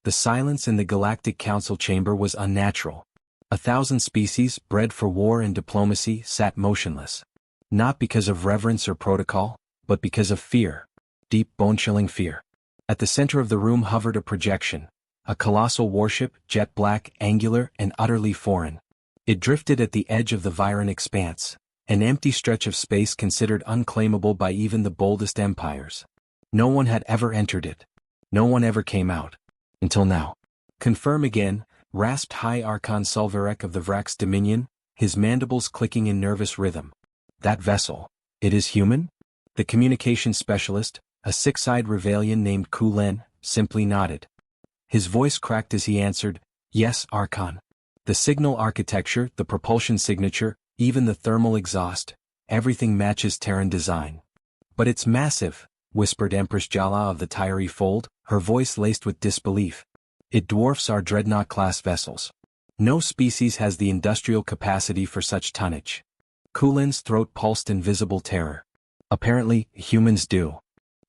The silence in the Galactic Council chamber was unnatural. 1,000 species, bred for war and diplomacy, sat motionless. Not because of reverence or protocol, but because of fear. Deep, bone-chilling fear. At the center of the room hovered a projection. A colossal warship, jet black, angular, and utterly foreign. It drifted at the edge of the Viren expanse, an empty stretch of space considered unclaimable by even the boldest empires. No one had ever entered it. No one ever came out. Until now. Confirm again, rasped High Archon Sulverek of the Vrax Dominion, his mandibles clicking in nervous rhythm. That vessel, it is human? The communications specialist, a six-eyed Revalian named Kulen, simply nodded. His voice cracked as he answered, "Yes, Archon. The signal architecture, the propulsion signature, even the thermal exhaust, everything matches Terran design." "But it's massive," whispered Empress Jala of the Tyri Fold, her voice laced with disbelief. "It dwarfs our dreadnought-class vessels. No species has the industrial capacity for such tonnage." Kulen's throat pulsed in visible terror. "Apparently, humans do."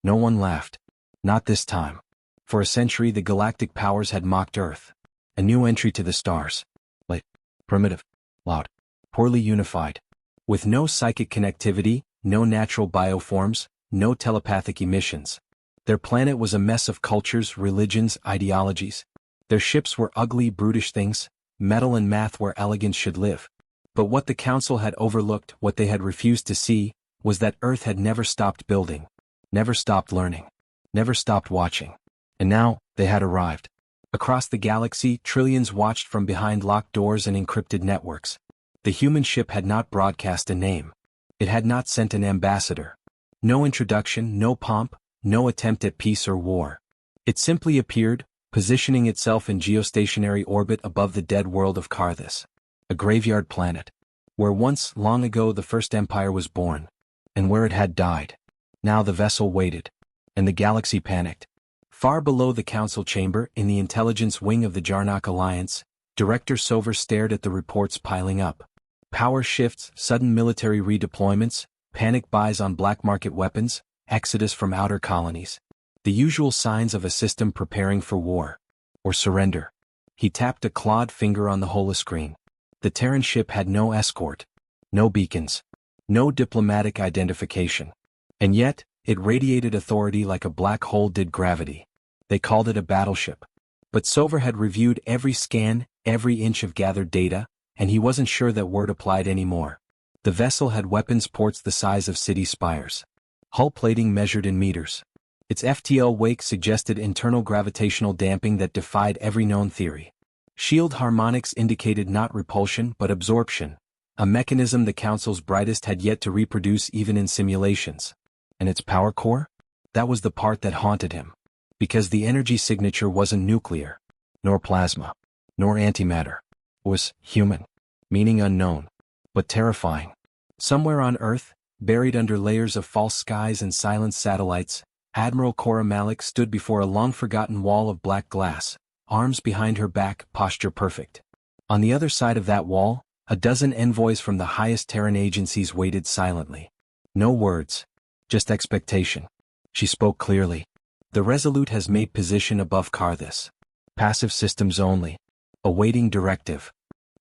No one laughed. Not this time. For a century the galactic powers had mocked Earth. A new entry to the stars. Late, primitive, loud, poorly unified. With no psychic connectivity, no natural bioforms, no telepathic emissions. Their planet was a mess of cultures, religions, ideologies. Their ships were ugly, brutish things, metal and math where elegance should live. But what the Council had overlooked, what they had refused to see, was that Earth had never stopped building, never stopped learning, never stopped watching. And now, they had arrived. Across the galaxy, trillions watched from behind locked doors and encrypted networks. The human ship had not broadcast a name. It had not sent an ambassador. No introduction, no pomp, no attempt at peace or war. It simply appeared, positioning itself in geostationary orbit above the dead world of Karthus. A graveyard planet. Where once, long ago, the First Empire was born. And where it had died. Now the vessel waited. And the galaxy panicked. Far below the Council chamber, in the intelligence wing of the Jarnock Alliance, Director Sover stared at the reports piling up. Power shifts, sudden military redeployments, panic buys on black market weapons, exodus from outer colonies. The usual signs of a system preparing for war. Or surrender. He tapped a clawed finger on the holoscreen. The Terran ship had no escort. No beacons. No diplomatic identification. And yet, it radiated authority like a black hole did gravity. They called it a battleship. But Sover had reviewed every scan, every inch of gathered data, and he wasn't sure that word applied anymore. The vessel had weapons ports the size of city spires. Hull plating measured in meters. Its FTL wake suggested internal gravitational damping that defied every known theory. Shield harmonics indicated not repulsion but absorption, a mechanism the Council's brightest had yet to reproduce even in simulations. And its power core? That was the part that haunted him. Because the energy signature wasn't nuclear, nor plasma, nor antimatter. It was human, meaning unknown, but terrifying. Somewhere on Earth, buried under layers of false skies and silent satellites, Admiral Cora Malik stood before a long-forgotten wall of black glass, arms behind her back, posture perfect. On the other side of that wall, a dozen envoys from the highest Terran agencies waited silently. No words. Just expectation. She spoke clearly. The Resolute has made position above Karthus. Passive systems only. Awaiting directive.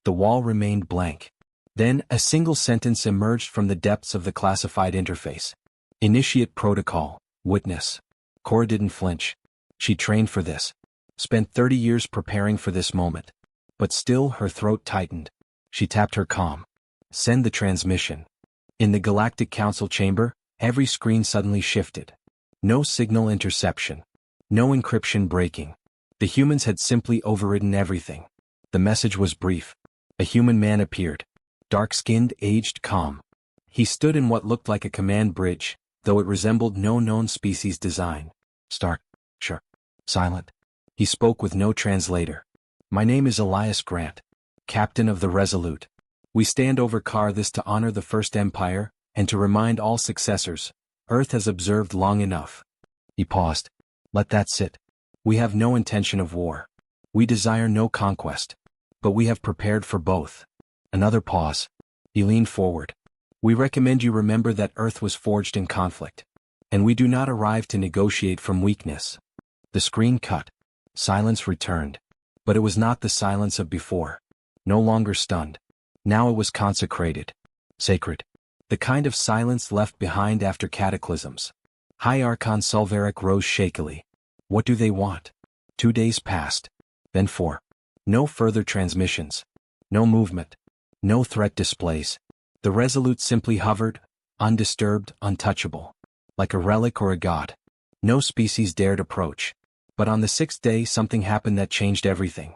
The wall remained blank. Then, a single sentence emerged from the depths of the classified interface. Initiate protocol. Witness. Cora didn't flinch. She trained for this. Spent 30 years preparing for this moment. But still her throat tightened. She tapped her comm. Send the transmission. In the Galactic Council chamber, every screen suddenly shifted. No signal interception. No encryption breaking. The humans had simply overridden everything. The message was brief. A human man appeared. Dark-skinned, aged, calm. He stood in what looked like a command bridge, though it resembled no known species design. Stark. Sure. Silent. He spoke with no translator. My name is Elias Grant, Captain of the Resolute. We stand over Karthus to honor the First Empire, and to remind all successors, Earth has observed long enough. He paused. Let that sit. We have no intention of war. We desire no conquest. But we have prepared for both. Another pause. He leaned forward. We recommend you remember that Earth was forged in conflict. And we do not arrive to negotiate from weakness. The screen cut. Silence returned. But it was not the silence of before. No longer stunned. Now it was consecrated. Sacred. The kind of silence left behind after cataclysms. High Archon Sulveric rose shakily. What do they want? 2 days passed. Then 4. No further transmissions. No movement. No threat displays. The Resolute simply hovered, undisturbed, untouchable. Like a relic or a god. No species dared approach. But on the 6th day something happened that changed everything.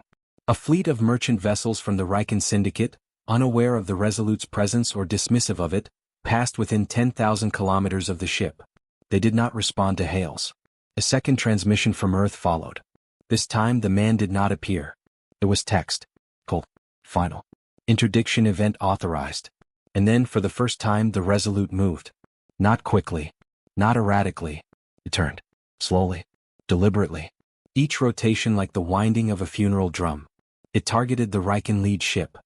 A fleet of merchant vessels from the Riken Syndicate, unaware of the Resolute's presence or dismissive of it, passed within 10,000 kilometers of the ship. They did not respond to hails. A second transmission from Earth followed. This time the man did not appear. It was text. Cold. Final. Interdiction event authorized. And then for the first time the Resolute moved. Not quickly. Not erratically. It turned. Slowly. Deliberately. Each rotation like the winding of a funeral drum. It targeted the Riken lead ship.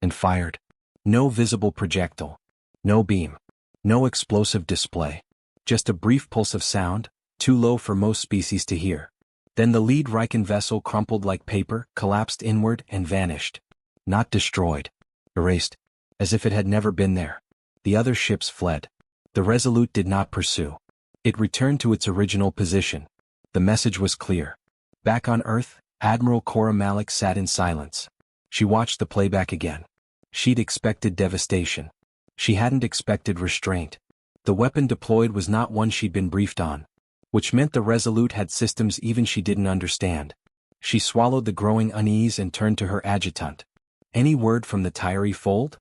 And fired. No visible projectile. No beam. No explosive display. Just a brief pulse of sound, too low for most species to hear. Then the lead Riken vessel crumpled like paper, collapsed inward, and vanished. Not destroyed. Erased. As if it had never been there. The other ships fled. The Resolute did not pursue. It returned to its original position. The message was clear. Back on Earth, Admiral Cora Malik sat in silence. She watched the playback again. She'd expected devastation. She hadn't expected restraint. The weapon deployed was not one she'd been briefed on. Which meant the Resolute had systems even she didn't understand. She swallowed the growing unease and turned to her adjutant. Any word from the Tyri Fold?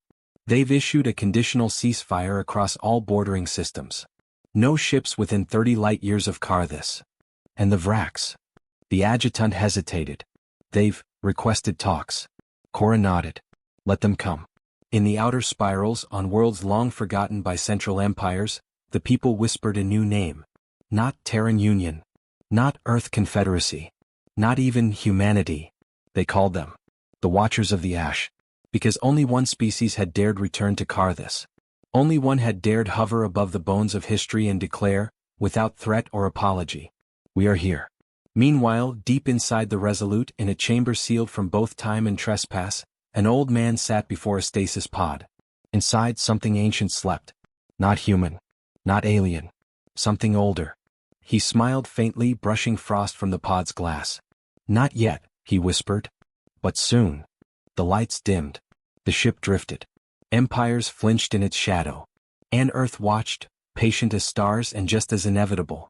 They've issued a conditional ceasefire across all bordering systems. No ships within 30 light-years of Karthus. And the Vrax? The adjutant hesitated. They've requested talks. Cora nodded. Let them come. In the outer spirals on worlds long forgotten by Central Empires, the people whispered a new name. Not Terran Union. Not Earth Confederacy. Not even humanity. They called them the Watchers of the Ash. Because only one species had dared return to Karthus. Only one had dared hover above the bones of history and declare, without threat or apology, we are here. Meanwhile, deep inside the Resolute, in a chamber sealed from both time and trespass, an old man sat before a stasis pod. Inside, something ancient slept. Not human. Not alien. Something older. He smiled faintly, brushing frost from the pod's glass. Not yet, he whispered. But soon. The lights dimmed. The ship drifted. Empires flinched in its shadow. And Earth watched, patient as stars and just as inevitable.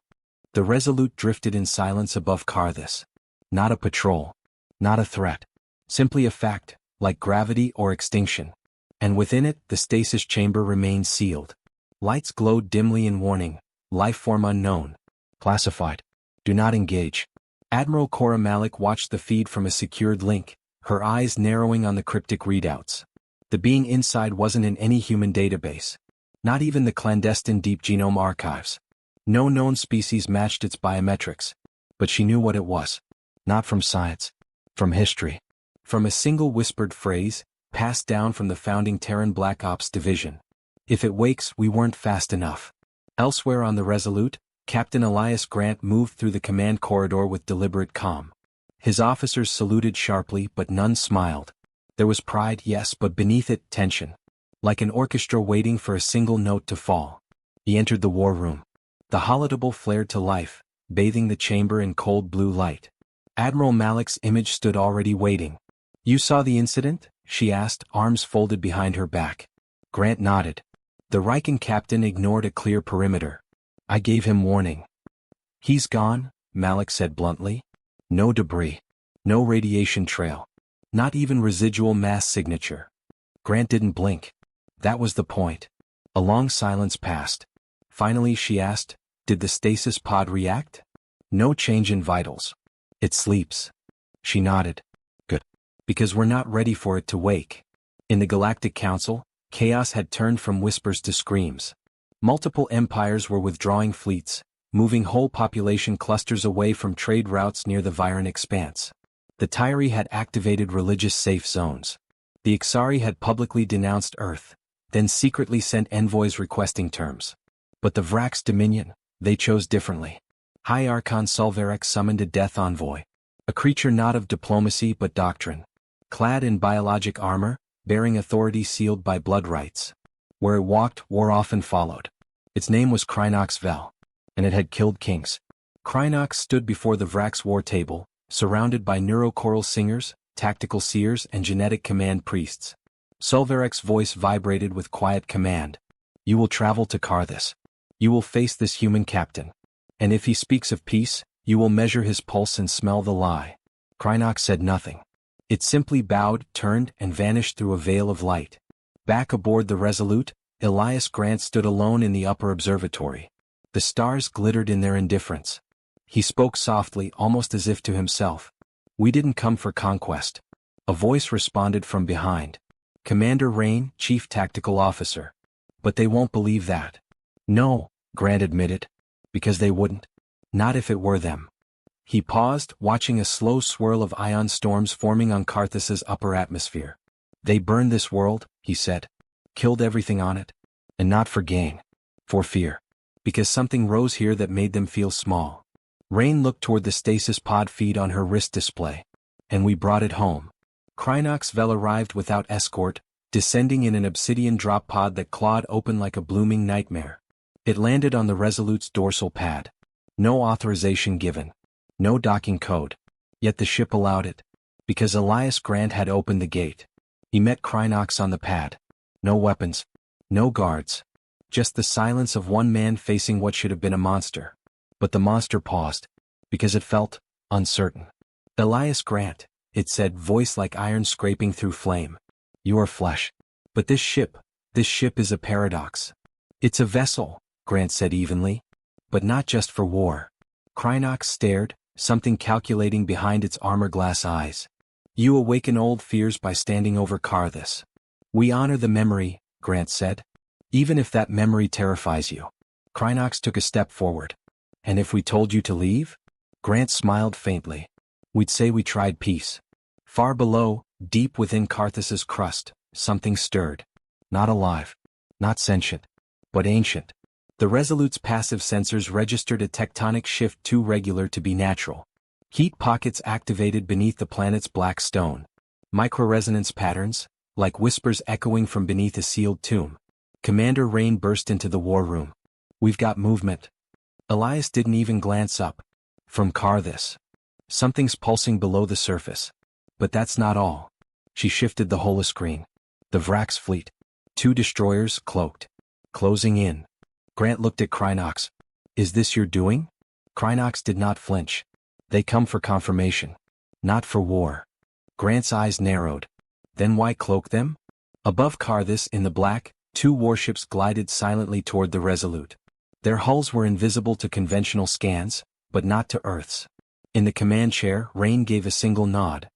The Resolute drifted in silence above Karthus. Not a patrol. Not a threat. Simply a fact, like gravity or extinction. And within it, the stasis chamber remained sealed. Lights glowed dimly in warning. Life form unknown. Classified. Do not engage. Admiral Cora Malik watched the feed from a secured link, her eyes narrowing on the cryptic readouts. The being inside wasn't in any human database. Not even the clandestine deep genome archives. No known species matched its biometrics. But she knew what it was. Not from science. From history. From a single whispered phrase, passed down from the founding Terran Black Ops division. If it wakes, we weren't fast enough. Elsewhere on the Resolute, Captain Elias Grant moved through the command corridor with deliberate calm. His officers saluted sharply, but none smiled. There was pride, yes, but beneath it, tension. Like an orchestra waiting for a single note to fall. He entered the war room. The holodeck flared to life, bathing the chamber in cold blue light. Admiral Malik's image stood already waiting. You saw the incident? She asked, arms folded behind her back. Grant nodded. The Riken captain ignored a clear perimeter. I gave him warning. He's gone, Malik said bluntly. No debris. No radiation trail. Not even residual mass signature. Grant didn't blink. That was the point. A long silence passed. Finally she asked, did the stasis pod react? No change in vitals. It sleeps. She nodded. Good. Because we're not ready for it to wake. In the Galactic Council, chaos had turned from whispers to screams. Multiple empires were withdrawing fleets, moving whole population clusters away from trade routes near the Viren expanse. The Tyri had activated religious safe zones. The Ixari had publicly denounced Earth, then secretly sent envoys requesting terms. But the Vrax Dominion, they chose differently. High Archon Sulverek summoned a death envoy. A creature not of diplomacy but doctrine. Clad in biologic armor, bearing authority sealed by blood rights. Where it walked, war often followed. Its name was Krynox Vel. And it had killed kings. Krynox stood before the Vrax war table, surrounded by neurochoral singers, tactical seers and genetic command priests. Sulvarek's voice vibrated with quiet command. You will travel to Karthus. You will face this human captain. And if he speaks of peace, you will measure his pulse and smell the lie. Krynox said nothing. It simply bowed, turned, and vanished through a veil of light. Back aboard the Resolute, Elias Grant stood alone in the upper observatory. The stars glittered in their indifference. He spoke softly, almost as if to himself. We didn't come for conquest. A voice responded from behind. Commander Rain, Chief Tactical Officer. But they won't believe that. No, Grant admitted. Because they wouldn't. Not if it were them. He paused, watching a slow swirl of ion storms forming on Karthus's upper atmosphere. They burned this world, he said. Killed everything on it. And not for gain. For fear. Because something rose here that made them feel small. Rain looked toward the stasis pod feed on her wrist display. And we brought it home. Krynox Vel arrived without escort, descending in an obsidian drop pod that clawed open like a blooming nightmare. It landed on the Resolute's dorsal pad. No authorization given. No docking code. Yet the ship allowed it. Because Elias Grant had opened the gate. He met Krynox on the pad. No weapons. No guards. Just the silence of one man facing what should have been a monster. But the monster paused. Because it felt uncertain. Elias Grant, it said, voice like iron scraping through flame. You are flesh. But this ship is a paradox. It's a vessel, Grant said evenly. But not just for war. Krynox stared, something calculating behind its armor-glass eyes. You awaken old fears by standing over Karthus. We honor the memory, Grant said. Even if that memory terrifies you. Krynox took a step forward. And if we told you to leave? Grant smiled faintly. We'd say we tried peace. Far below, deep within Karthus's crust, something stirred. Not alive. Not sentient. But ancient. The Resolute's passive sensors registered a tectonic shift too regular to be natural. Heat pockets activated beneath the planet's black stone. Microresonance patterns, like whispers echoing from beneath a sealed tomb. Commander Rain burst into the war room. We've got movement. Elias didn't even glance up. From Karthus. Something's pulsing below the surface. But that's not all. She shifted the holoscreen. The Vrax fleet. 2 destroyers, cloaked. Closing in. Grant looked at Krynox. Is this your doing? Krynox did not flinch. They come for confirmation. Not for war. Grant's eyes narrowed. Then why cloak them? Above Karthus in the black, 2 warships glided silently toward the Resolute. Their hulls were invisible to conventional scans, but not to Earth's. In the command chair, Rain gave a single nod.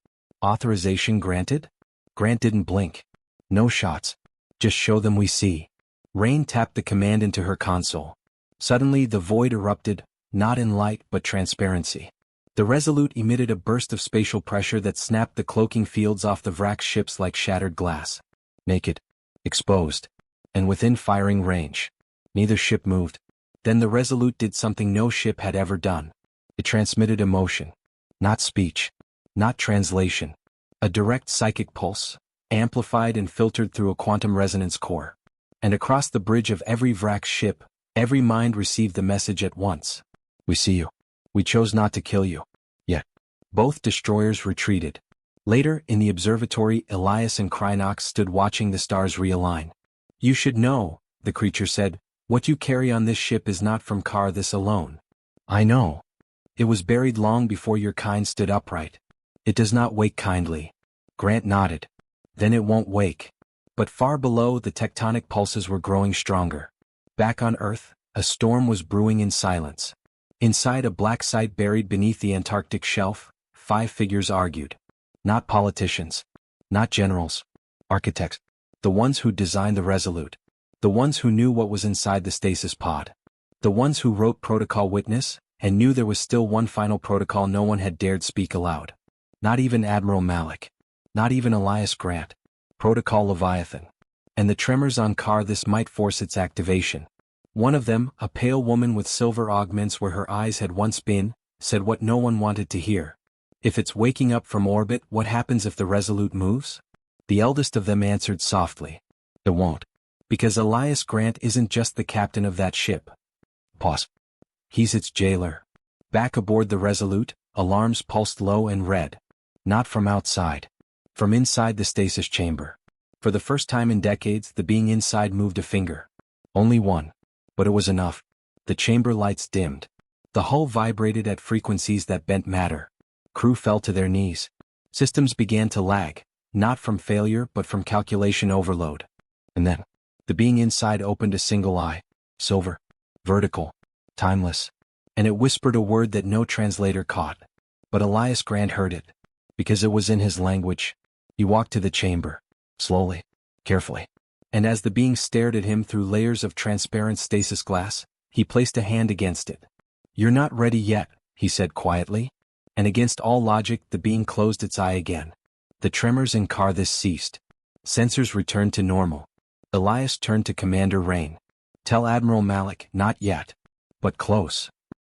Authorization granted? Grant didn't blink. No shots. Just show them we see. Rain tapped the command into her console. Suddenly the void erupted, not in light but transparency. The Resolute emitted a burst of spatial pressure that snapped the cloaking fields off the Vrax ships like shattered glass. Naked. Exposed. And within firing range. Neither ship moved. Then the Resolute did something no ship had ever done. It transmitted emotion. Not speech. Not translation. A direct psychic pulse, amplified and filtered through a quantum resonance core. And across the bridge of every Vrax ship, every mind received the message at once. We see you. We chose not to kill you. Yet. Both destroyers retreated. Later, in the observatory, Elias and Krynox stood watching the stars realign. You should know, the creature said, what you carry on this ship is not from Karthus alone. I know. It was buried long before your kind stood upright. It does not wake kindly. Grant nodded. Then it won't wake. But far below, the tectonic pulses were growing stronger. Back on Earth, a storm was brewing in silence. Inside a black site buried beneath the Antarctic shelf, 5 figures argued. Not politicians. Not generals. Architects. The ones who designed the Resolute. The ones who knew what was inside the stasis pod. The ones who wrote Protocol Witness, and knew there was still one final protocol no one had dared speak aloud. Not even Admiral Malik. Not even Elias Grant. Protocol Leviathan. And the tremors on Karthus might force its activation. One of them, a pale woman with silver augments where her eyes had once been, said what no one wanted to hear. If it's waking up from orbit, what happens if the Resolute moves? The eldest of them answered softly. It won't. Because Elias Grant isn't just the captain of that ship. Pause. He's its jailer. Back aboard the Resolute, alarms pulsed low and red. Not from outside. From inside the stasis chamber. For the first time in decades, the being inside moved a finger. Only one. But it was enough. The chamber lights dimmed. The hull vibrated at frequencies that bent matter. Crew fell to their knees. Systems began to lag, not from failure but from calculation overload. And then, the being inside opened a single eye. Silver. Vertical. Timeless. And it whispered a word that no translator caught. But Elias Grant heard it. Because it was in his language. He walked to the chamber. Slowly. Carefully. And as the being stared at him through layers of transparent stasis glass, he placed a hand against it. You're not ready yet, he said quietly. And against all logic, the being closed its eye again. The tremors in Carthus ceased. Sensors returned to normal. Elias turned to Commander Rain. Tell Admiral Malik, not yet. But close.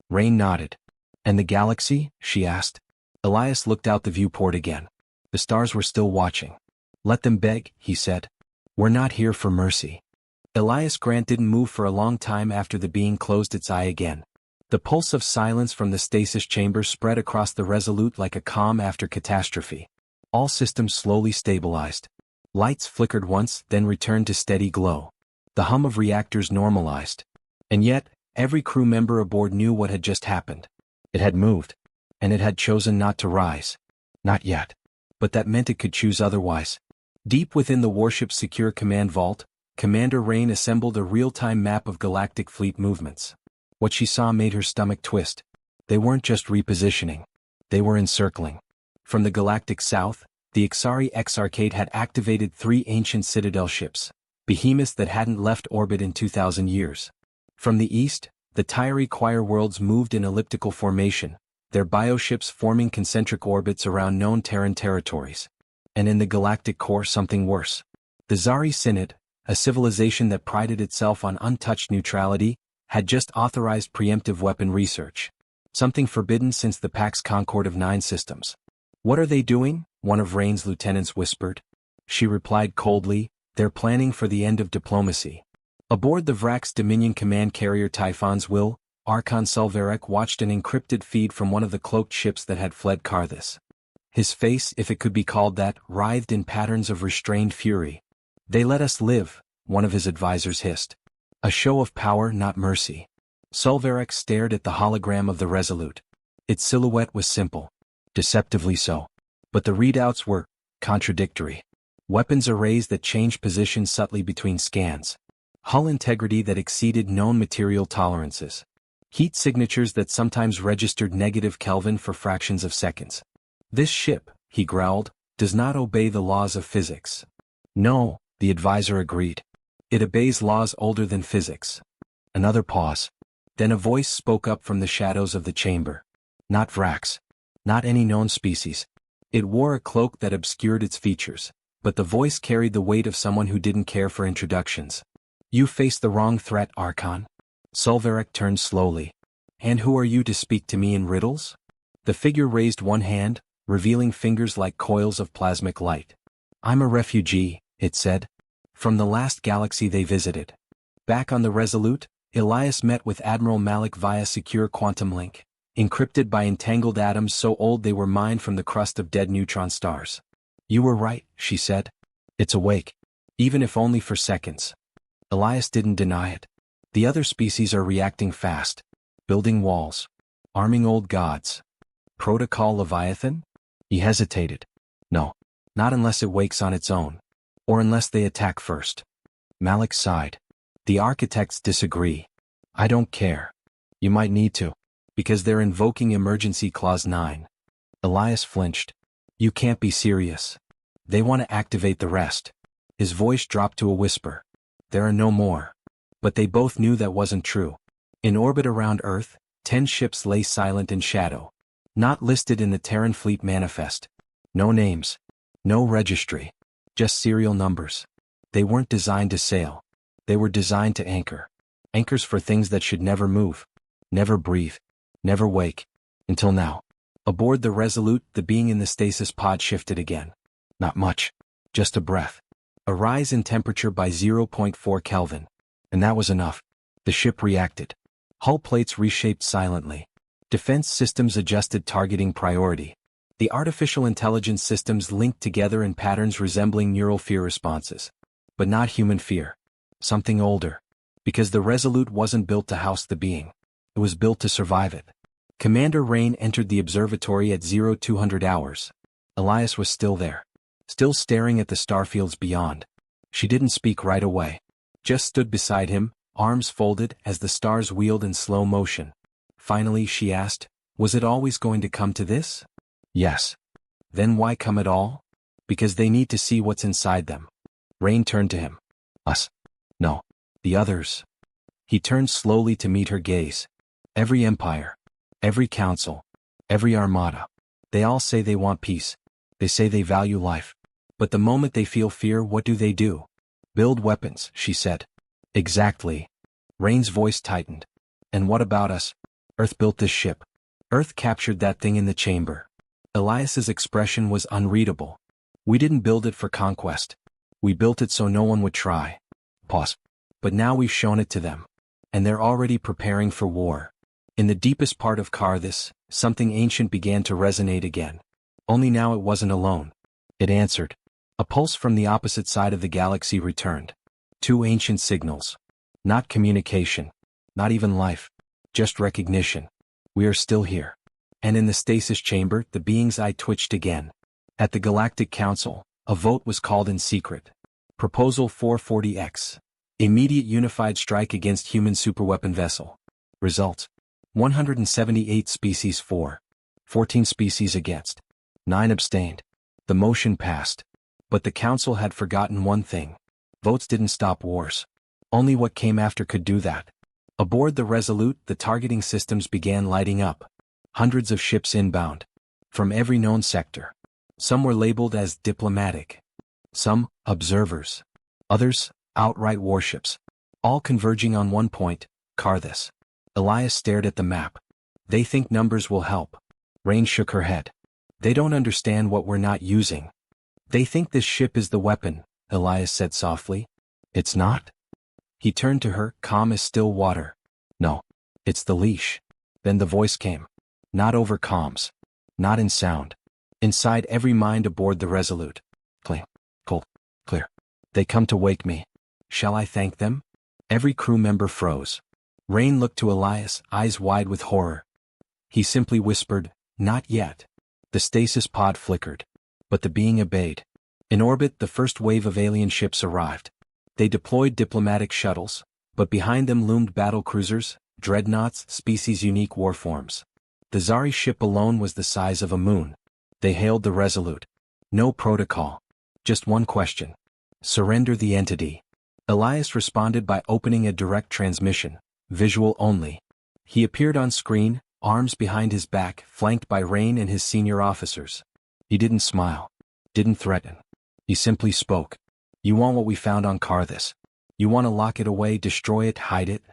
Rain nodded. And the galaxy? She asked. Elias looked out the viewport again. The stars were still watching. Let them beg, he said. We're not here for mercy. Elias Grant didn't move for a long time after the being closed its eye again. The pulse of silence from the stasis chamber spread across the Resolute like a calm after catastrophe. All systems slowly stabilized. Lights flickered once, then returned to steady glow. The hum of reactors normalized. And yet, every crew member aboard knew what had just happened. It had moved. And it had chosen not to rise. Not yet. But that meant it could choose otherwise. Deep within the warship's secure command vault, Commander Rain assembled a real-time map of galactic fleet movements. What she saw made her stomach twist. They weren't just repositioning. They were encircling. From the galactic south, the Ixari X-Arcade had activated 3 ancient Citadel ships, behemoths that hadn't left orbit in 2,000 years. From the east, the Tyri Choir worlds moved in elliptical formation, their bioships forming concentric orbits around known Terran territories. And in the galactic core, something worse. The Zari Synod, a civilization that prided itself on untouched neutrality, had just authorized preemptive weapon research. Something forbidden since the Pax Concord of 9 systems. What are they doing? One of Rain's lieutenants whispered. She replied coldly, they're planning for the end of diplomacy. Aboard the Vrax Dominion command carrier Typhon's Will, Archon Selvarek watched an encrypted feed from one of the cloaked ships that had fled Carthus. His face, if it could be called that, writhed in patterns of restrained fury. They let us live, one of his advisors hissed. A show of power, not mercy. Selvarek stared at the hologram of the Resolute. Its silhouette was simple. Deceptively so. But the readouts were contradictory. Weapons arrays that changed position subtly between scans. Hull integrity that exceeded known material tolerances. Heat signatures that sometimes registered negative Kelvin for fractions of seconds. This ship, he growled, does not obey the laws of physics. No, the advisor agreed. It obeys laws older than physics. Another pause. Then a voice spoke up from the shadows of the chamber. Not Vrax. Not any known species. It wore a cloak that obscured its features, but the voice carried the weight of someone who didn't care for introductions. You face the wrong threat, Archon. Selvarek turned slowly. And who are you to speak to me in riddles? The figure raised one hand, revealing fingers like coils of plasmic light. I'm a refugee, it said. From the last galaxy they visited. Back on the Resolute, Elias met with Admiral Malik via secure quantum link, encrypted by entangled atoms so old they were mined from the crust of dead neutron stars. You were right, she said. It's awake. Even if only for seconds. Elias didn't deny it. The other species are reacting fast. Building walls. Arming old gods. Protocol Leviathan? He hesitated. No. Not unless it wakes on its own. Or unless they attack first. Malik sighed. The architects disagree. I don't care. You might need to. Because they're invoking Emergency Clause 9. Elias flinched. You can't be serious. They want to activate the rest. His voice dropped to a whisper. There are no more. But they both knew that wasn't true. In orbit around Earth, 10 ships lay silent in shadow. Not listed in the Terran Fleet Manifest. No names. No registry. Just serial numbers. They weren't designed to sail. They were designed to anchor. Anchors for things that should never move. Never breathe. Never wake. Until now. Aboard the Resolute, the being in the stasis pod shifted again. Not much. Just a breath. A rise in temperature by 0.4 Kelvin. And that was enough. The ship reacted. Hull plates reshaped silently. Defense systems adjusted targeting priority. The artificial intelligence systems linked together in patterns resembling neural fear responses. But not human fear. Something older. Because the Resolute wasn't built to house the being. It was built to survive it. Commander Rain entered the observatory at 0200 hours. Elias was still there. Still staring at the starfields beyond. She didn't speak right away. Just stood beside him, arms folded as the stars wheeled in slow motion. Finally she asked, was it always going to come to this? Yes. Then why come at all? Because they need to see what's inside them. Rain turned to him. Us. No. The others. He turned slowly to meet her gaze. Every empire. Every council. Every armada. They all say they want peace. They say they value life. But the moment they feel fear, what do? Build weapons, she said. Exactly. Rain's voice tightened. And what about us? Earth built this ship. Earth captured that thing in the chamber. Elias's expression was unreadable. We didn't build it for conquest. We built it so no one would try. Pause. But now we've shown it to them. And they're already preparing for war. In the deepest part of Karthus, something ancient began to resonate again. Only now it wasn't alone. It answered. A pulse from the opposite side of the galaxy returned. Two ancient signals. Not communication. Not even life. Just recognition. We are still here. And in the stasis chamber, the being's eye twitched again. At the Galactic Council, a vote was called in secret. Proposal 440X. Immediate unified strike against human superweapon vessel. Result. 178 species for. 14 species against. 9 abstained. The motion passed. But the council had forgotten one thing. Votes didn't stop wars. Only what came after could do that. Aboard the Resolute, the targeting systems began lighting up. Hundreds of ships inbound. From every known sector. Some were labeled as diplomatic. Some, observers. Others, outright warships. All converging on one point, Karthus. Elias stared at the map. They think numbers will help. Rain shook her head. They don't understand what we're not using. They think this ship is the weapon, Elias said softly. It's not? He turned to her, calm as still water. No. It's the leash. Then the voice came. Not over comms. Not in sound. Inside every mind aboard the Resolute. Clean. Cold. Clear. They come to wake me. Shall I thank them? Every crew member froze. Rain looked to Elias, eyes wide with horror. He simply whispered, not yet. The stasis pod flickered. But the being obeyed. In orbit, the first wave of alien ships arrived. They deployed diplomatic shuttles, but behind them loomed battlecruisers, dreadnoughts, species-unique warforms. The Zari ship alone was the size of a moon. They hailed the Resolute. No protocol. Just one question. Surrender the entity. Elias responded by opening a direct transmission, visual only. He appeared on screen, arms behind his back, flanked by Rain and his senior officers. He didn't smile. Didn't threaten. He simply spoke. You want what we found on Karthus. You want to lock it away, destroy it, hide it?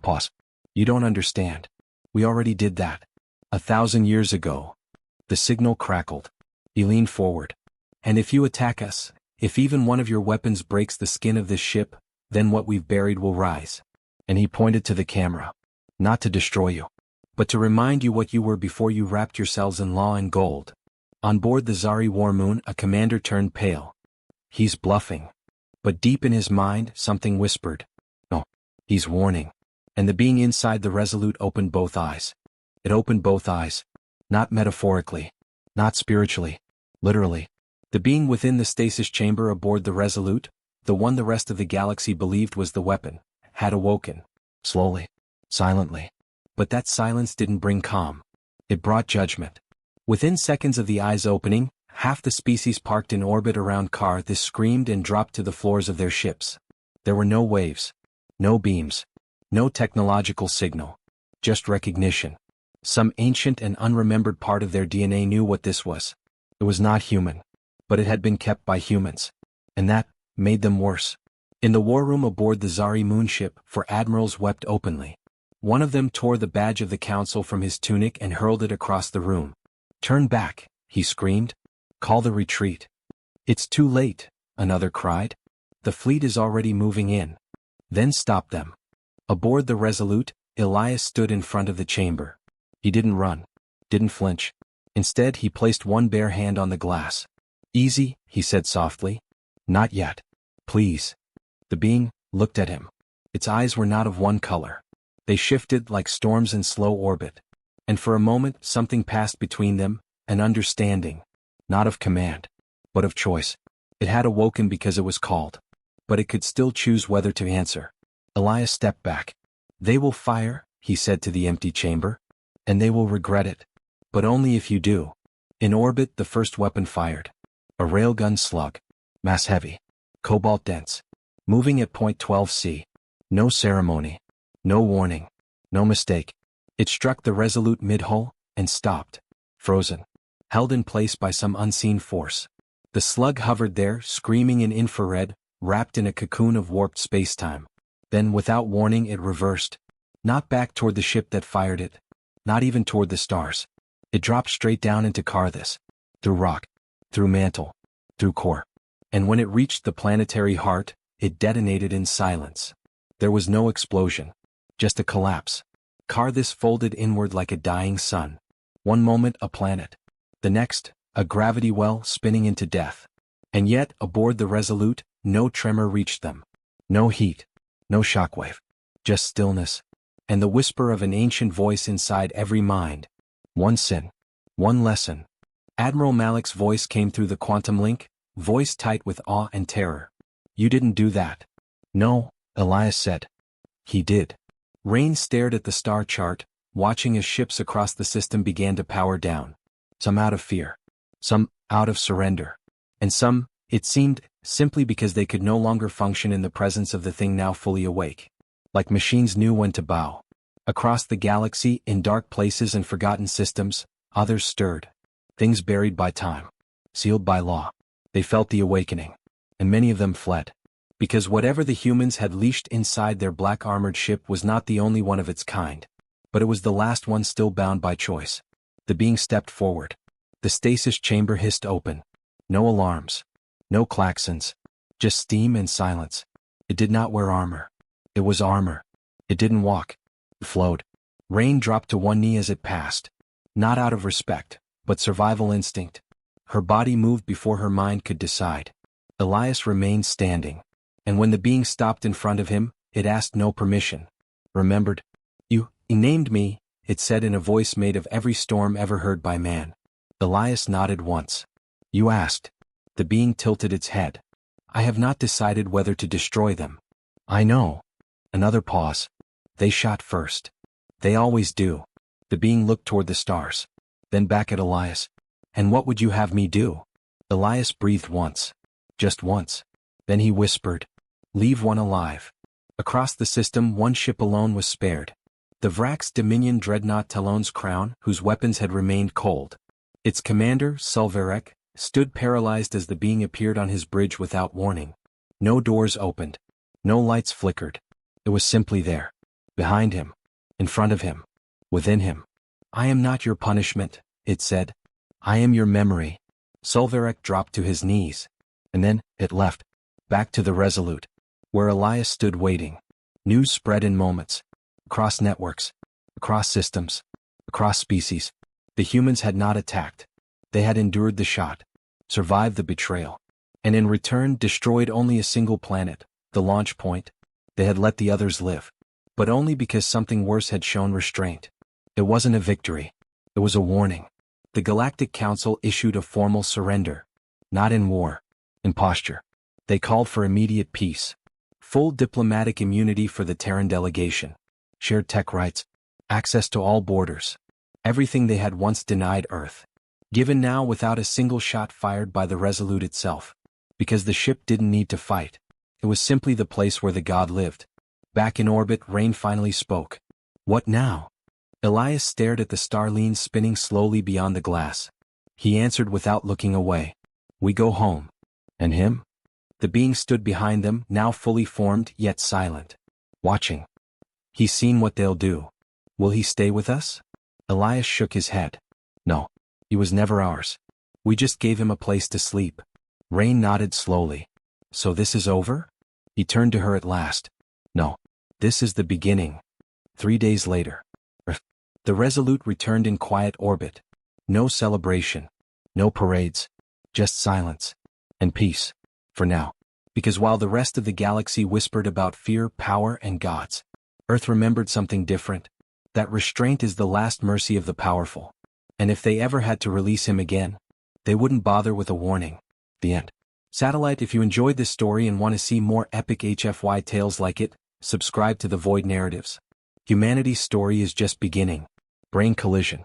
Pause. You don't understand. We already did that. 1,000 years ago. The signal crackled. He leaned forward. And if you attack us, if even one of your weapons breaks the skin of this ship, then what we've buried will rise. And he pointed to the camera. Not to destroy you, but to remind you what you were before you wrapped yourselves in law and gold. On board the Zari War Moon, a commander turned pale. He's bluffing. But deep in his mind, something whispered. No, he's warning. And the being inside the Resolute opened both eyes. It opened both eyes. Not metaphorically. Not spiritually. Literally. The being within the stasis chamber aboard the Resolute, the one the rest of the galaxy believed was the weapon, had awoken. Slowly. Silently. But that silence didn't bring calm. It brought judgment. Within seconds of the eyes opening, half the species parked in orbit around Karthus screamed and dropped to the floors of their ships. There were no waves. No beams. No technological signal. Just recognition. Some ancient and unremembered part of their DNA knew what this was. It was not human. But it had been kept by humans. And that made them worse. In the war room aboard the Zari moonship, four admirals wept openly. One of them tore the badge of the council from his tunic and hurled it across the room. Turn back, he screamed. Call the retreat. It's too late, another cried. The fleet is already moving in. Then stop them. Aboard the Resolute, Elias stood in front of the chamber. He didn't run, didn't flinch. Instead, he placed one bare hand on the glass. Easy, he said softly. Not yet. Please. The being looked at him. Its eyes were not of one color. They shifted like storms in slow orbit. And for a moment something passed between them, an understanding. Not of command, but of choice. It had awoken because it was called. But it could still choose whether to answer. Elias stepped back. They will fire, he said to the empty chamber. And they will regret it. But only if you do. In orbit, the first weapon fired. A railgun slug. Mass heavy. Cobalt dense. Moving at point 12C. No ceremony. No warning. No mistake. It struck the Resolute mid-hull, and stopped. Frozen. Held in place by some unseen force. The slug hovered there, screaming in infrared, wrapped in a cocoon of warped spacetime. Then, without warning, it reversed. Not back toward the ship that fired it. Not even toward the stars. It dropped straight down into Carthus. Through rock. Through mantle. Through core. And when it reached the planetary heart, it detonated in silence. There was no explosion. Just a collapse. Carthus folded inward like a dying sun. One moment a planet. The next, a gravity well spinning into death. And yet, aboard the Resolute, no tremor reached them. No heat. No shockwave. Just stillness. And the whisper of an ancient voice inside every mind. One sin. One lesson. Admiral Malik's voice came through the quantum link, voice tight with awe and terror. You didn't do that. No, Elias said. He did. Rain stared at the star chart, watching as ships across the system began to power down. Some out of fear. Some out of surrender. And some, it seemed, simply because they could no longer function in the presence of the thing now fully awake. Like machines knew when to bow. Across the galaxy, in dark places and forgotten systems, others stirred. Things buried by time. Sealed by law. They felt the awakening. And many of them fled. Because whatever the humans had leashed inside their black armored ship was not the only one of its kind. But it was the last one still bound by choice. The being stepped forward. The stasis chamber hissed open. No alarms. No klaxons. Just steam and silence. It did not wear armor. It was armor. It didn't walk. It flowed. Rain dropped to one knee as it passed. Not out of respect, but survival instinct. Her body moved before her mind could decide. Elias remained standing. And when the being stopped in front of him, it asked no permission. Remembered? You named me, it said in a voice made of every storm ever heard by man. Elias nodded once. You asked. The being tilted its head. I have not decided whether to destroy them. I know. Another pause. They shot first. They always do. The being looked toward the stars. Then back at Elias. And what would you have me do? Elias breathed once. Just once. Then he whispered. Leave one alive. Across the system, one ship alone was spared. The Vrax Dominion dreadnought Talon's Crown, whose weapons had remained cold. Its commander, Sulverek, stood paralyzed as the being appeared on his bridge without warning. No doors opened. No lights flickered. It was simply there. Behind him. In front of him. Within him. I am not your punishment, it said. I am your memory. Sulverek dropped to his knees. And then, it left. Back to the Resolute. Where Elias stood waiting. News spread in moments. Across networks. Across systems. Across species. The humans had not attacked. They had endured the shot. Survived the betrayal. And in return destroyed only a single planet, the launch point. They had let the others live. But only because something worse had shown restraint. It wasn't a victory. It was a warning. The Galactic Council issued a formal surrender. Not in war. In posture. They called for immediate peace. Full diplomatic immunity for the Terran delegation. Shared tech rights. Access to all borders. Everything they had once denied Earth. Given now without a single shot fired by the Resolute itself. Because the ship didn't need to fight. It was simply the place where the god lived. Back in orbit, Rain finally spoke. What now? Elias stared at the starlines spinning slowly beyond the glass. He answered without looking away. We go home. And him? The being stood behind them, now fully formed yet silent. Watching. He's seen what they'll do. Will he stay with us? Elias shook his head. No. He was never ours. We just gave him a place to sleep. Rain nodded slowly. So this is over? He turned to her at last. No. This is the beginning. 3 days later. The Resolute returned in quiet orbit. No celebration. No parades. Just silence. And peace. For now. Because while the rest of the galaxy whispered about fear, power, and gods, Earth remembered something different. That restraint is the last mercy of the powerful. And if they ever had to release him again, they wouldn't bother with a warning. The end. Satellite, if you enjoyed this story and want to see more epic HFY tales like it, subscribe to the Void Narratives. Humanity's story is just beginning. Brain collision.